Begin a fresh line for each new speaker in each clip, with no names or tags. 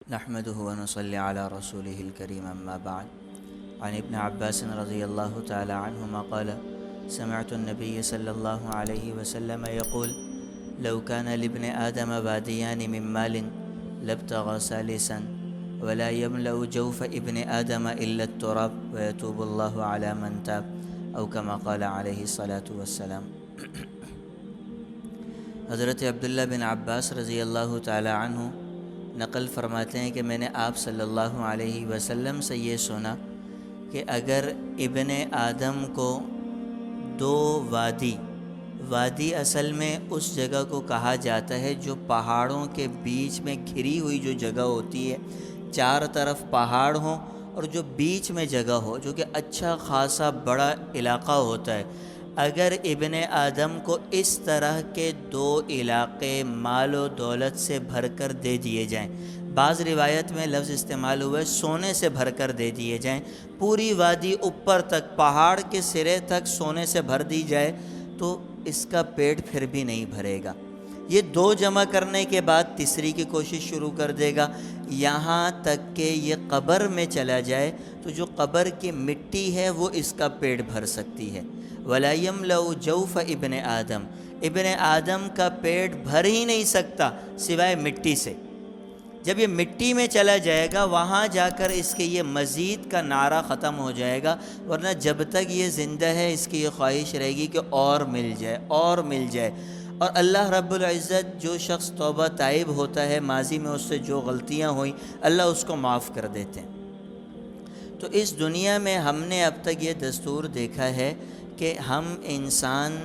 نحمده ونصلي على رسوله الكريم أما بعد. عن ابن عباس رضي الله تعالى عنهما قال: سمعت النبي صلى الله عليه وسلم يقول: لو كان لابن آدم واديان من مال لابتغى ثالثا ولا يملأ جوف ابن آدم إلا التراب ويتوب الله على من تاب، أو كما قال عليه الصلاة والسلام. حضرت عبداللہ بن عباس رضی اللہ تعالی عنہ نقل فرماتے ہیں کہ میں نے آپ صلی اللہ علیہ وسلم سے یہ سنا کہ اگر ابن آدم کو دو وادی اصل میں اس جگہ کو کہا جاتا ہے جو پہاڑوں کے بیچ میں گھری ہوئی جو جگہ ہوتی ہے، چار طرف پہاڑ ہوں اور جو بیچ میں جگہ ہو جو کہ اچھا خاصا بڑا علاقہ ہوتا ہے، اگر ابن آدم کو اس طرح کے دو علاقے مال و دولت سے بھر کر دے دیے جائیں، بعض روایت میں لفظ استعمال ہوئے سونے سے بھر کر دے دیے جائیں، پوری وادی اوپر تک پہاڑ کے سرے تک سونے سے بھر دی جائے تو اس کا پیٹ پھر بھی نہیں بھرے گا. یہ دو جمع کرنے کے بعد تیسری کی کوشش شروع کر دے گا، یہاں تک کہ یہ قبر میں چلا جائے تو جو قبر کی مٹی ہے وہ اس کا پیٹ بھر سکتی ہے. وَلَا يَمْلَأُ جَوْفَ ابن آدم، ابن آدم کا پیٹ بھر ہی نہیں سکتا سوائے مٹی سے. جب یہ مٹی میں چلا جائے گا وہاں جا کر اس کے یہ مزید کا نعرہ ختم ہو جائے گا، ورنہ جب تک یہ زندہ ہے اس کی یہ خواہش رہے گی کہ اور مل جائے اور مل جائے. اور اللہ رب العزت جو شخص توبہ تائب ہوتا ہے، ماضی میں اس سے جو غلطیاں ہوئیں اللہ اس کو معاف کر دیتے ہیں. تو اس دنیا میں ہم نے اب تک یہ دستور دیکھا ہے کہ ہم انسان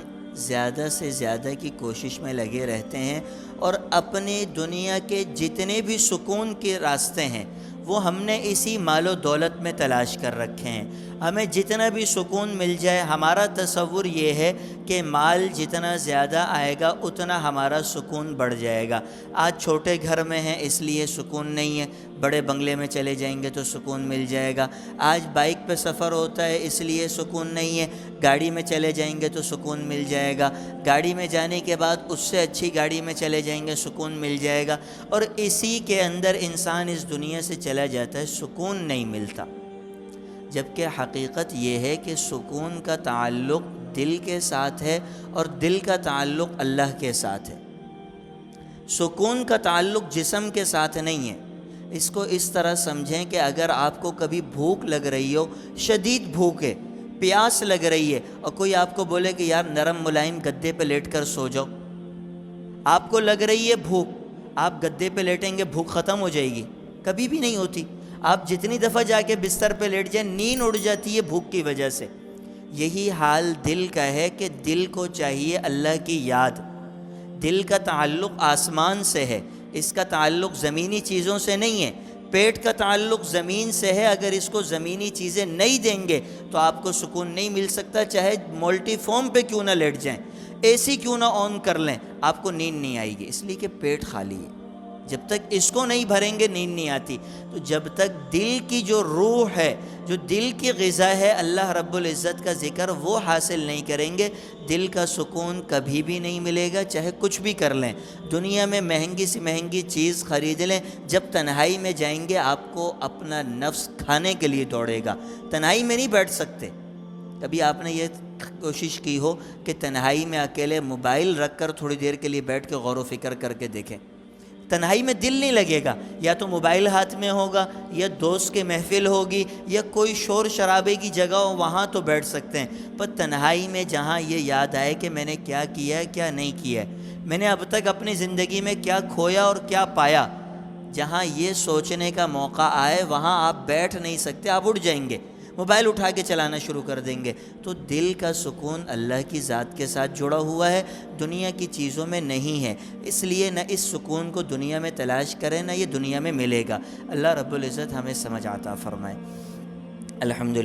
زیادہ سے زیادہ کی کوشش میں لگے رہتے ہیں اور اپنی دنیا کے جتنے بھی سکون کے راستے ہیں وہ ہم نے اسی مال و دولت میں تلاش کر رکھے ہیں. ہمیں جتنا بھی سکون مل جائے، ہمارا تصور یہ ہے کہ مال جتنا زیادہ آئے گا اتنا ہمارا سکون بڑھ جائے گا. آج چھوٹے گھر میں ہیں اس لیے سکون نہیں ہے، بڑے بنگلے میں چلے جائیں گے تو سکون مل جائے گا. آج بائک پہ سفر ہوتا ہے اس لیے سکون نہیں ہے، گاڑی میں چلے جائیں گے تو سکون مل جائے گا. گاڑی میں جانے کے بعد اس سے اچھی گاڑی میں چلے جائیں گے سکون مل جائے گا. اور اسی کے اندر انسان اس دنیا سے چلا جاتا ہے، سکون نہیں ملتا. جبکہ حقیقت یہ ہے کہ سکون کا تعلق دل کے ساتھ ہے اور دل کا تعلق اللہ کے ساتھ ہے. سکون کا تعلق جسم کے ساتھ نہیں ہے. اس کو اس طرح سمجھیں کہ اگر آپ کو کبھی بھوک لگ رہی ہو، شدید بھوک ہے، پیاس لگ رہی ہے، اور کوئی آپ کو بولے کہ یار نرم ملائم گدے پہ لیٹ کر سو جاؤ، آپ کو لگ رہی ہے بھوک، آپ گدے پہ لیٹیں گے بھوک ختم ہو جائے گی؟ کبھی بھی نہیں ہوتی. آپ جتنی دفعہ جا کے بستر پہ لیٹ جائیں نیند اڑ جاتی ہے بھوک کی وجہ سے. یہی حال دل کا ہے کہ دل کو چاہیے اللہ کی یاد. دل کا تعلق آسمان سے ہے، اس کا تعلق زمینی چیزوں سے نہیں ہے. پیٹ کا تعلق زمین سے ہے، اگر اس کو زمینی چیزیں نہیں دیں گے تو آپ کو سکون نہیں مل سکتا. چاہے ملٹی فارم پہ کیوں نہ لیٹ جائیں، اے سی کیوں نہ آن کر لیں، آپ کو نیند نہیں آئے گی، اس لیے کہ پیٹ خالی ہے. جب تک اس کو نہیں بھریں گے نیند نہیں آتی. تو جب تک دل کی جو روح ہے، جو دل کی غذا ہے اللہ رب العزت کا ذکر، وہ حاصل نہیں کریں گے، دل کا سکون کبھی بھی نہیں ملے گا. چاہے کچھ بھی کر لیں، دنیا میں مہنگی سی مہنگی چیز خرید لیں، جب تنہائی میں جائیں گے آپ کو اپنا نفس کھانے کے لیے دوڑے گا. تنہائی میں نہیں بیٹھ سکتے. کبھی آپ نے یہ کوشش کی ہو کہ تنہائی میں اکیلے موبائل رکھ کر تھوڑی دیر کے لیے بیٹھ کے غور و فکر کر کے دیکھیں؟ تنہائی میں دل نہیں لگے گا. یا تو موبائل ہاتھ میں ہوگا، یا دوست کے محفل ہوگی، یا کوئی شور شرابے کی جگہ ہو، وہاں تو بیٹھ سکتے ہیں. پر تنہائی میں جہاں یہ یاد آئے کہ میں نے کیا کیا ہے کیا نہیں کیا ہے، میں نے اب تک اپنی زندگی میں کیا کھویا اور کیا پایا، جہاں یہ سوچنے کا موقع آئے وہاں آپ بیٹھ نہیں سکتے، آپ اٹھ جائیں گے، موبائل اٹھا کے چلانا شروع کر دیں گے. تو دل کا سکون اللہ کی ذات کے ساتھ جڑا ہوا ہے، دنیا کی چیزوں میں نہیں ہے. اس لیے نہ اس سکون کو دنیا میں تلاش کریں نہ یہ دنیا میں ملے گا. اللہ رب العزت ہمیں سمجھ عطا فرمائے. الحمدللہ.